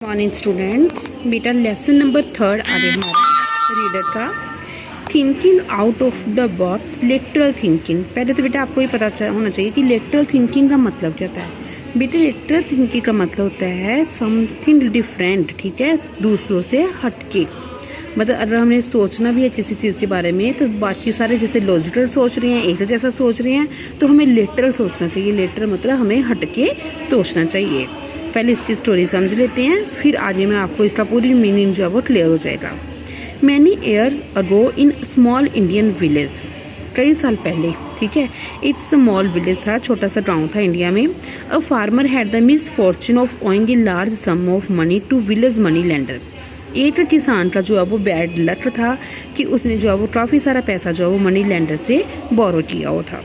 Morning students, बेटा lesson number 3 आ गया हमारा रीडर का thinking out of the box. Lateral thinking, पहले तो बेटा आपको ये पता होना चाहिए कि लेटरल थिंकिंग का मतलब क्या होता है। बेटा लेटरल थिंकिंग का मतलब होता है समथिंग डिफरेंट, ठीक है, दूसरों से हटके। मतलब अगर हमने सोचना भी है किसी चीज़ के बारे में तो बाकी सारे जैसे लॉजिकल सोच रहे हैं, एक जैसा सोच रहे हैं, तो हमें लेटरल सोचना चाहिए। लेटरल मतलब हमें हटके सोचना चाहिए। पहले इसकी स्टोरी समझ लेते हैं, फिर आगे मैं आपको इसका पूरी मीनिंग जो है वो क्लियर हो जाएगा। Many years ago in small Indian village, कई साल पहले, ठीक है, एक स्मॉल विलेज था, छोटा सा गांव था इंडिया में। A farmer had the misfortune of owing a large sum of money to village money lender. एक किसान का जो है वो बैड लक था कि उसने जो है वो काफ़ी सारा पैसा जो है वो मनी लेंडर से बोरो किया हुआ था।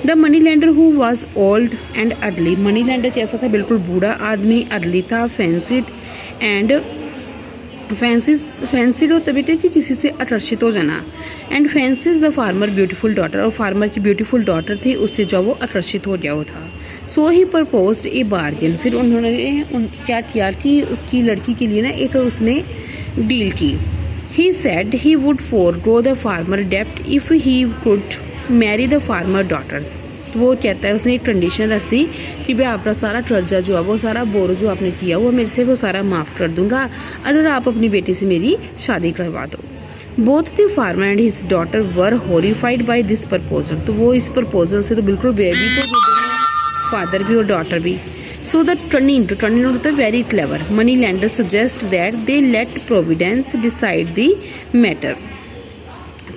The money lender who was old and early, money lender कैसा था, बिल्कुल बूढ़ा आदमी, अर्ली था, फैंसिड एंड फैंसिड होता बेटे कि किसी से आकर्षित हो जाना, and fancies the farmer beautiful daughter, और फार्मर की ब्यूटीफुल डॉटर थी, उससे जो वो आकर्षित हो गया वो था। सो ही प्रपोज्ड ए बार्गेन, फिर उन्होंने क्या किया कि उसकी लड़की के लिए ना एक उसने डील की। He said he would forgo the farmer डेप्ट if he could marry the farmer daughters. तो वो कहता है, उसने एक कंडीशन रख दी कि भाई आपका सारा कर्जा जो है वो सारा बोरो जो आपने किया वो मेरे से वो सारा माफ़ कर दूंगा अगर आप अपनी बेटी से मेरी शादी करवा दो। Both the farmer and his daughter were horrified by this proposal, तो वो इस प्रपोजल से तो बिल्कुल बेबी तो फादर भी और डॉटर भी। सो द टर्निंग होता है very clever. Money lender suggest that they let providence decide the matter.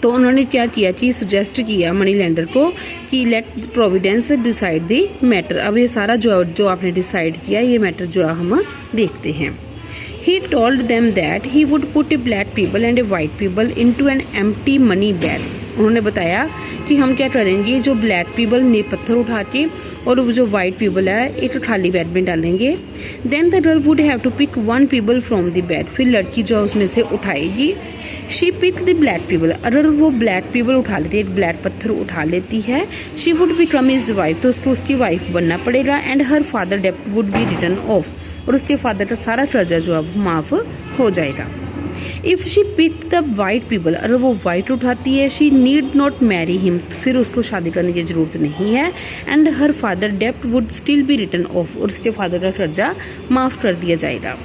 तो उन्होंने क्या किया कि सुजेस्ट किया मनी लेंडर को कि let providence decide the matter. अब ये सारा जो आपने डिसाइड किया ये मैटर जो हम देखते हैं। He told them that he would put A black people and A white people into an empty money bag. उन्होंने बताया कि हम क्या करेंगे, जो ब्लैक पीपल ने पत्थर उठा के और जो वाइट पीपल है एक खाली बैग में डालेंगे। Then the girl would have to pick one pebble from the bag, फिर लड़की जो उसमें से उठाएगी। She pick the black pebble, अगर वो ब्लैक पीपल उठा लेती है, एक ब्लैक पत्थर उठा लेती है, she would become his wife, तो उसको उसकी वाइफ बनना पड़ेगा। एंड हर फादर डेब्ट वुड बी रिटर्न ऑफ, और उसके फादर का सारा कर्जा जो है माफ हो जाएगा। If she pick the white pebble, अगर वो वाइट उठाती है, she need not marry him, फिर उसको शादी करने की जरूरत नहीं है। एंड हर फादर डेब्ट would still be return off, और उसके फादर का कर्जा माफ कर दिया जाएगा।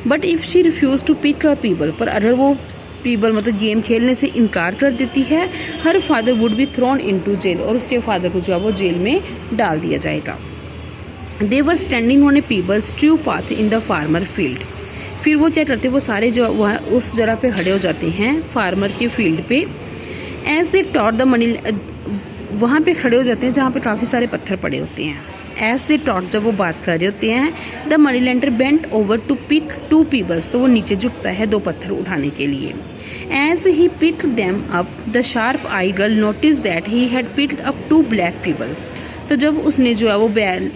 But if she refuse to pick a pebble, पर अगर वो पीपल मतलब गेम खेलने से इनकार कर देती है, her father would be thrown into jail, और उसके फादर को जो है वो जेल में डाल दिया जाएगा। They were standing on a pebble strewn path in the farmer field, फिर वो क्या करते हैं, वो सारे जो उस जगह पे खड़े हो जाते हैं फार्मर के फील्ड पे। एज दे टॉट द मनी, वहाँ पे खड़े हो जाते हैं जहाँ पे काफ़ी सारे पत्थर पड़े होते हैं। एज दे टॉट, जब वो बात कर रहे होते हैं, the money lender bent over to pick two pebbles, तो वो नीचे झुकता है दो पत्थर उठाने के लिए। As he pick them up the sharp eye girl notice that he had picked up two black pebbles, तो जब उसने जो है वो बैल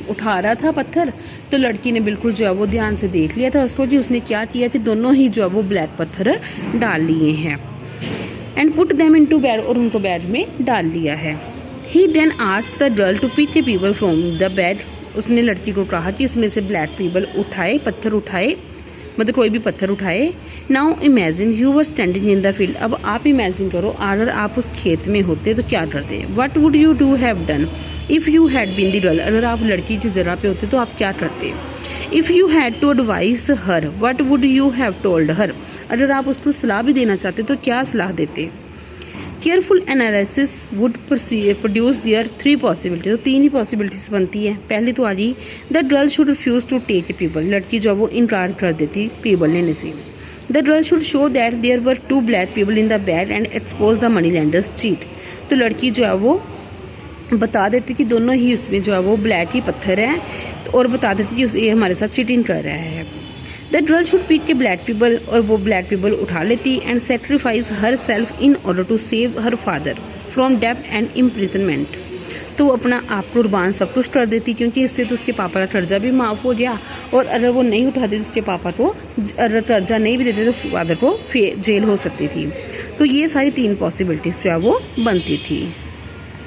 उठा रहा था पत्थर, तो लड़की ने बिल्कुल जो है वो ध्यान से देख लिया था उसको कि उसने क्या किया कि दोनों ही जो है वो ब्लैक पत्थर डाल लिए हैं। And put them into bag, और उनको बैग में डाल लिया है। He then asked the girl to pick a pebble from the bag, उसने लड़की को कहा कि इसमें से ब्लैक पीपल उठाए, पत्थर उठाए, मतलब कोई भी पत्थर उठाए। Now imagine you were standing in the field, अब आप इमेजिन करो अगर आप उस खेत में होते तो क्या करते। What would you do have done if you had been the girl, अगर आप लड़की की जगह पे होते तो आप क्या करते। If you had to advice her, what would you have told her, अगर आप उसको सलाह भी देना चाहते तो क्या सलाह देते। Careful analysis would produce there three possibility, तो तीन ही पॉसिबिलिटीज बनती है। पहली तो आ गई, the girl should refuse to take a pebble, लड़की जो वो इनकार कर देती पीपल लेने से। The girl should show that there were two black pebbles in the bag and expose the money lenders cheat, तो लड़की जो है वो बता देती कि दोनों ही उसमें जो है वो ब्लैक ही पत्थर हैं, और बता देती कि ये हमारे साथ चीटिंग कर रहा है। द गर्ल शुड पिक के ब्लैक पीपल, और वो ब्लैक पीपल उठा लेती, and sacrifice herself in order to save her father from डेब्ट एंड इम्प्रिजनमेंट, तो वो अपना आप कुर्बान सब कुछ कर देती, क्योंकि इससे तो उसके पापा का कर्जा भी माफ़ हो गया, और अगर वो नहीं उठाती तो उसके पापा को, अगर कर्जा नहीं भी देते तो फादर को जेल हो सकती थी। तो ये सारी तीन पॉसिबिलिटीज जो है वो बनती थी।